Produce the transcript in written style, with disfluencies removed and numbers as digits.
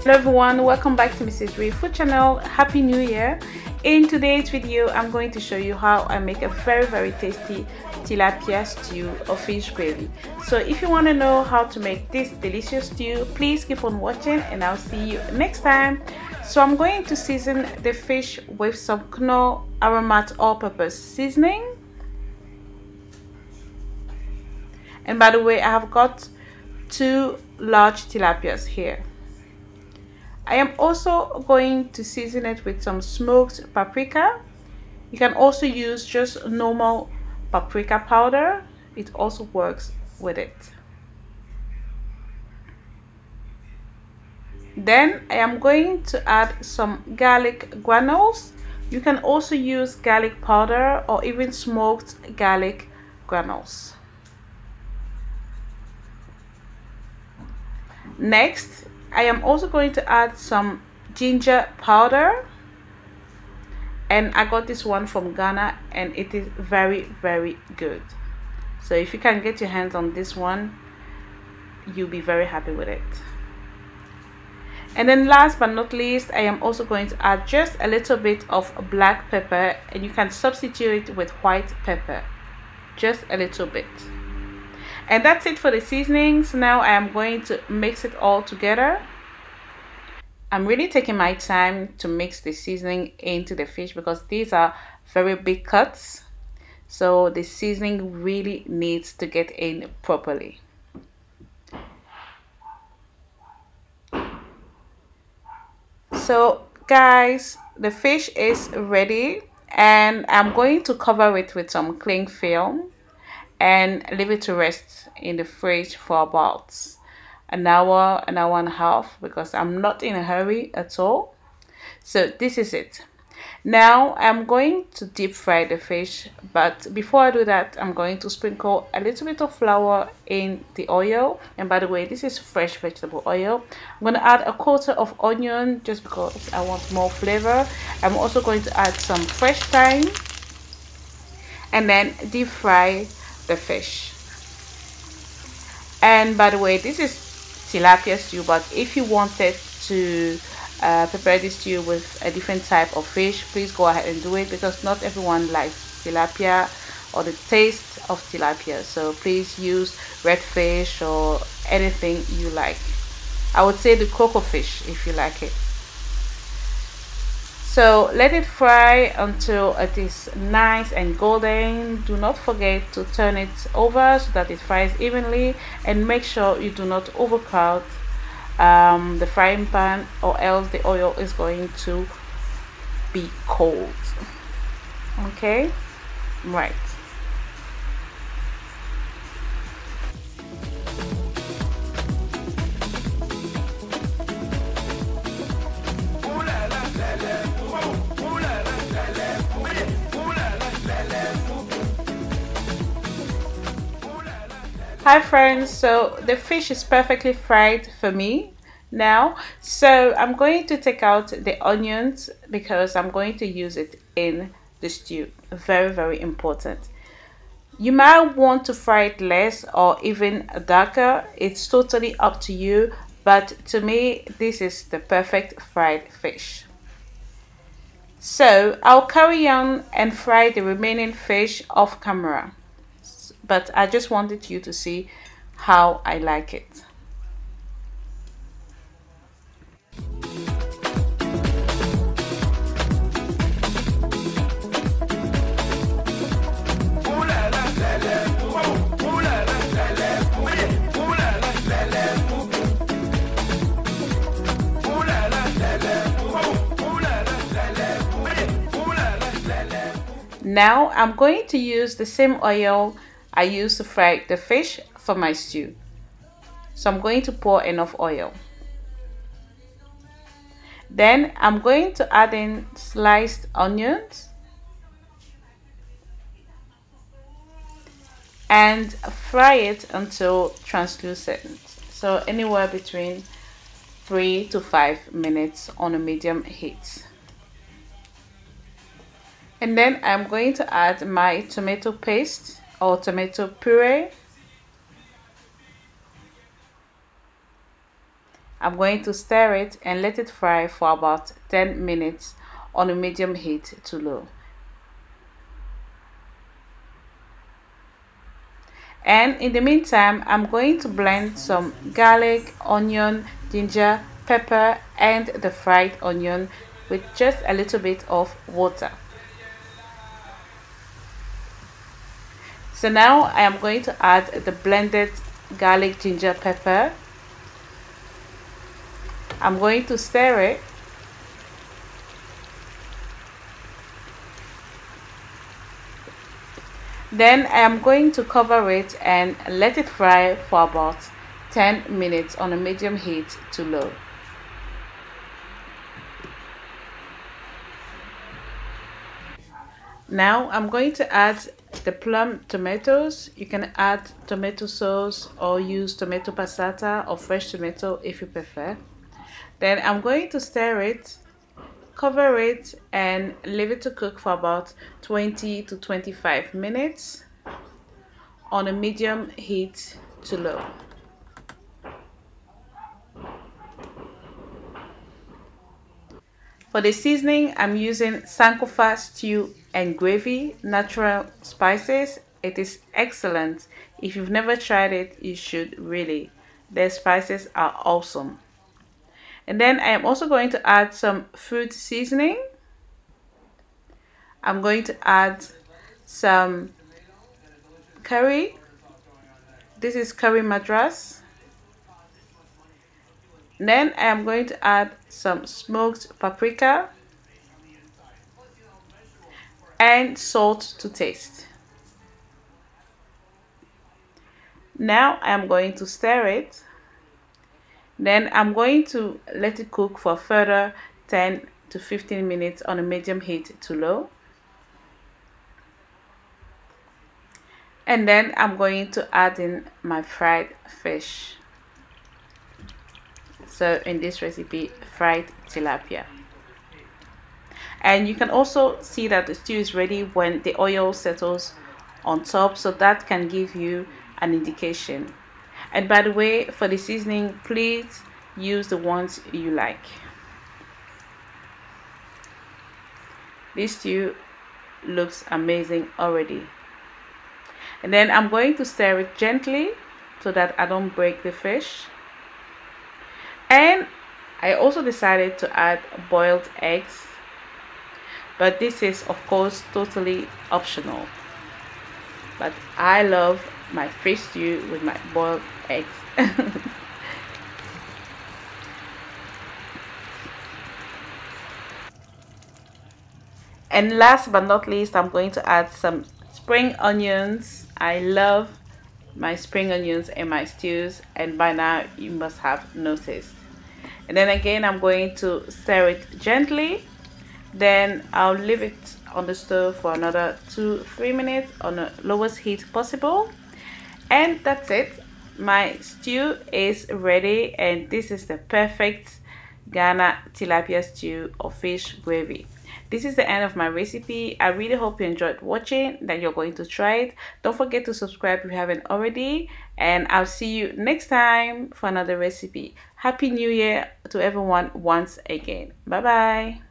Hello everyone, welcome back to Mrs. Ray Food Channel. Happy New Year. In today's video, I'm going to show you how I make a very tasty tilapia stew or fish gravy. So if you want to know how to make this delicious stew, please keep on watching and I'll see you next time. So I'm going to season the fish with some knoor aromat all-purpose seasoning. And by the way, I have got 2 large tilapias here. I am also going to season it with some smoked paprika. You can also use just normal paprika powder. It also works with it. Then I am going to add some garlic granules. You can also use garlic powder or even smoked garlic granules. Next, I am also going to add some ginger powder, and I got this one from Ghana and it is very good. So if you can get your hands on this one, you'll be very happy with it. And then last but not least, I am also going to add just a little bit of black pepper, and you can substitute it with white pepper, just a little bit. And that's it for the seasonings. Now I am going to mix it all together. I'm really taking my time to mix the seasoning into the fish because these are very big cuts. So the seasoning really needs to get in properly. So guys, the fish is ready and I'm going to cover it with some cling film and leave it to rest in the fridge for about an hour and a half because I'm not in a hurry at all. So this is it. Now I'm going to deep fry the fish, but before I do that, I'm going to sprinkle a little bit of flour in the oil. And by the way, this is fresh vegetable oil. I'm going to add a quarter of onion just because I want more flavor. I'm also going to add some fresh thyme and then deep fry the fish. And by the way, this is tilapia stew, but if you wanted to prepare this stew with a different type of fish, please go ahead and do it because not everyone likes tilapia or the taste of tilapia. So please use red fish or anything you like. I would say the cocoa fish if you like it. So let it fry until it is nice and golden. Do not forget to turn it over so that it fries evenly, and make sure you do not overcrowd the frying pan or else the oil is going to be cold. Okay, right. Hi friends, so the fish is perfectly fried for me now. So I'm going to take out the onions because I'm going to use it in the stew. Very important. You might want to fry it less or even darker. It's totally up to you, but to me this is the perfect fried fish. So I'll carry on and fry the remaining fish off camera, but I just wanted you to see how I like it. Now I'm going to use the same oil I used to fry the fish for my stew. So I'm going to pour enough oil. Then I'm going to add in sliced onions and fry it until translucent. So anywhere between 3 to 5 minutes on a medium heat. And then I'm going to add my tomato paste or tomato puree I'm going to stir it and let it fry for about 10 minutes on a medium heat to low. And in the meantime, I'm going to blend some garlic, onion, ginger, pepper, and the fried onion with just a little bit of water. So now I am going to add the blended garlic, ginger, pepper. I'm going to stir it. Then I am going to cover it and let it fry for about 10 minutes on a medium heat to low. Now I'm going to add the plum tomatoes. You can add tomato sauce or use tomato passata or fresh tomato if you prefer. Then I'm going to stir it, cover it, and leave it to cook for about 20 to 25 minutes on a medium heat to low. For the seasoning, I'm using Sankofa stew and gravy, natural spices. It is excellent. If you've never tried it, you should really. Their spices are awesome. And then I am also going to add some fruit seasoning. I'm going to add some curry. This is curry madras. Then I am going to add some smoked paprika and salt to taste. Now I am going to stir it. Then I'm going to let it cook for further 10 to 15 minutes on a medium heat to low. And then I'm going to add in my fried fish. So in this recipe, fried tilapia. And you can also see that the stew is ready when the oil settles on top, so that can give you an indication. And by the way, for the seasoning, please use the ones you like. This stew looks amazing already. And then I'm going to stir it gently so that I don't break the fish. And I also decided to add boiled eggs, but this is of course totally optional. But I love my fish stew with my boiled eggs. And last but not least, I'm going to add some spring onions. I love my spring onions in my stews, and by now you must have noticed. And then again, I'm going to stir it gently. Then I'll leave it on the stove for another 2-3 minutes on the lowest heat possible. And that's it. My stew is ready, and this is the perfect Ghana tilapia stew or fish gravy. This is the end of my recipe. I really hope you enjoyed watching, that you're going to try it. Don't forget to subscribe if you haven't already, and I'll see you next time for another recipe. Happy New Year to everyone once again. Bye bye.